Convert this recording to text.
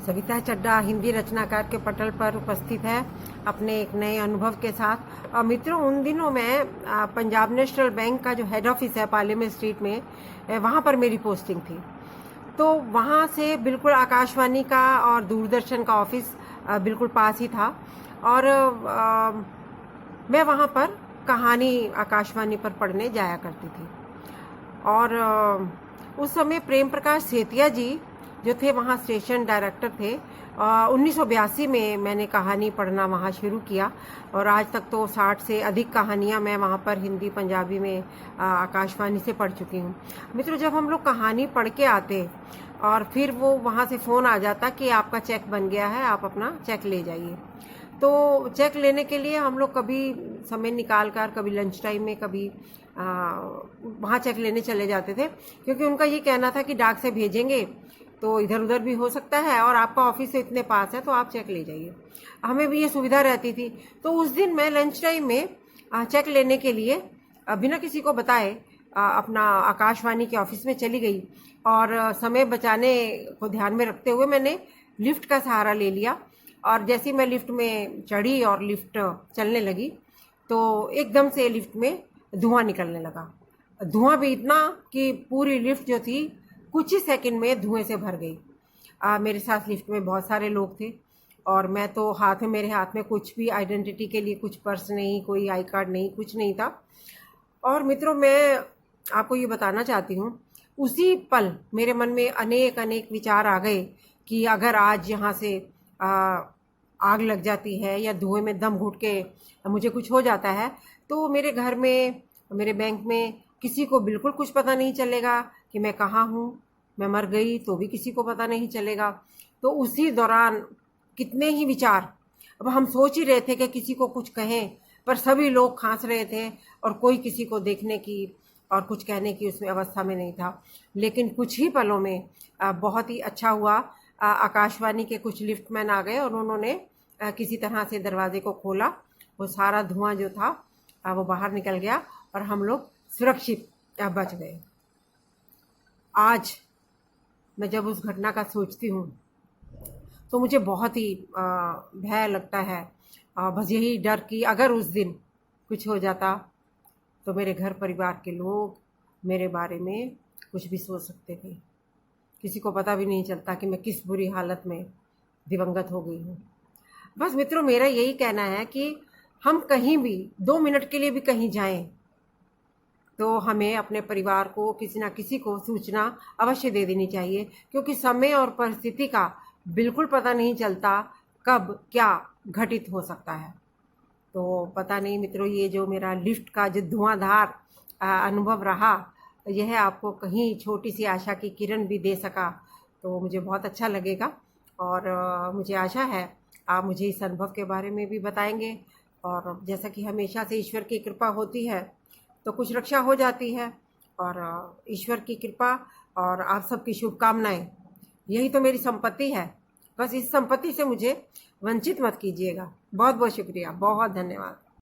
सविता चड्ढा हिंदी रचनाकार के पटल पर उपस्थित है अपने एक नए अनुभव के साथ। मित्रों, उन दिनों मैं पंजाब नेशनल बैंक का जो हेड ऑफिस है पार्लियामेंट स्ट्रीट में, वहाँ पर मेरी पोस्टिंग थी। तो वहाँ से बिल्कुल आकाशवाणी का और दूरदर्शन का ऑफिस बिल्कुल पास ही था। और मैं वहाँ पर कहानी आकाशवाणी पर पढ़ने जाया करती थी। और उस समय प्रेम प्रकाश सेतिया जी जो थे वहाँ स्टेशन डायरेक्टर थे। 1982 में मैंने कहानी पढ़ना वहाँ शुरू किया और आज तक तो 60 से अधिक कहानियाँ मैं वहाँ पर हिंदी पंजाबी में आकाशवाणी से पढ़ चुकी हूँ। मित्रों, जब हम लोग कहानी पढ़ के आते और फिर वो वहाँ से फ़ोन आ जाता कि आपका चेक बन गया है, आप अपना चेक ले जाइए। तो चेक लेने के लिए हम लोग कभी समय निकाल कर, कभी लंच टाइम में, कभी वहाँ चेक लेने चले जाते थे, क्योंकि उनका ये कहना था कि डाक से भेजेंगे तो इधर उधर भी हो सकता है और आपका ऑफिस से इतने पास है तो आप चेक ले जाइए। हमें भी ये सुविधा रहती थी। तो उस दिन मैं लंच टाइम में चेक लेने के लिए बिना किसी को बताए अपना आकाशवाणी के ऑफिस में चली गई और समय बचाने को ध्यान में रखते हुए मैंने लिफ्ट का सहारा ले लिया। और जैसे मैं लिफ्ट में चढ़ी और लिफ्ट चलने लगी तो एकदम से लिफ्ट में धुआं निकलने लगा। धुआं भी इतना कि पूरी लिफ्ट जो थी कुछ ही सेकंड में धुएं से भर गई। मेरे साथ लिफ्ट में बहुत सारे लोग थे और मैं तो मेरे हाथ में कुछ भी आइडेंटिटी के लिए, कुछ पर्स नहीं, कोई आई कार्ड नहीं, कुछ नहीं था। और मित्रों, मैं आपको ये बताना चाहती हूँ, उसी पल मेरे मन में अनेक अनेक विचार आ गए कि अगर आज यहाँ से आग लग जाती है या धुएं में दम घुट के मुझे कुछ हो जाता है तो मेरे घर में, मेरे बैंक में किसी को बिल्कुल कुछ पता नहीं चलेगा कि मैं कहाँ हूँ। मैं मर गई तो भी किसी को पता नहीं चलेगा। तो उसी दौरान कितने ही विचार, अब हम सोच ही रहे थे कि किसी को कुछ कहें, पर सभी लोग खांस रहे थे और कोई किसी को देखने की और कुछ कहने की उसमें अवस्था में नहीं था। लेकिन कुछ ही पलों में बहुत ही अच्छा हुआ, आकाशवाणी के कुछ लिफ्टमैन आ गए और उन्होंने किसी तरह से दरवाजे को खोला। वो सारा धुआं जो था वो बाहर निकल गया और हम लोग सुरक्षित बच गए। आज मैं जब उस घटना का सोचती हूँ तो मुझे बहुत ही भय लगता है। बस यही डर कि अगर उस दिन कुछ हो जाता तो मेरे घर परिवार के लोग मेरे बारे में कुछ भी सोच सकते थे। किसी को पता भी नहीं चलता कि मैं किस बुरी हालत में दिवंगत हो गई हूँ। बस मित्रों, मेरा यही कहना है कि हम कहीं भी 2 मिनट के लिए भी कहीं जाएं तो हमें अपने परिवार को, किसी ना किसी को सूचना अवश्य दे देनी चाहिए, क्योंकि समय और परिस्थिति का बिल्कुल पता नहीं चलता कब क्या घटित हो सकता है। तो पता नहीं मित्रों, ये जो मेरा लिफ्ट का जो धुआंधार अनुभव रहा, यह आपको कहीं छोटी सी आशा की किरण भी दे सका तो मुझे बहुत अच्छा लगेगा। और मुझे आशा है आप मुझे इस अनुभव के बारे में भी बताएंगे। और जैसा कि हमेशा से ईश्वर की कृपा होती है तो कुछ रक्षा हो जाती है, और ईश्वर की कृपा और आप सबकी शुभकामनाएं, यही तो मेरी संपत्ति है। बस इस संपत्ति से मुझे वंचित मत कीजिएगा। बहुत बहुत शुक्रिया, बहुत धन्यवाद।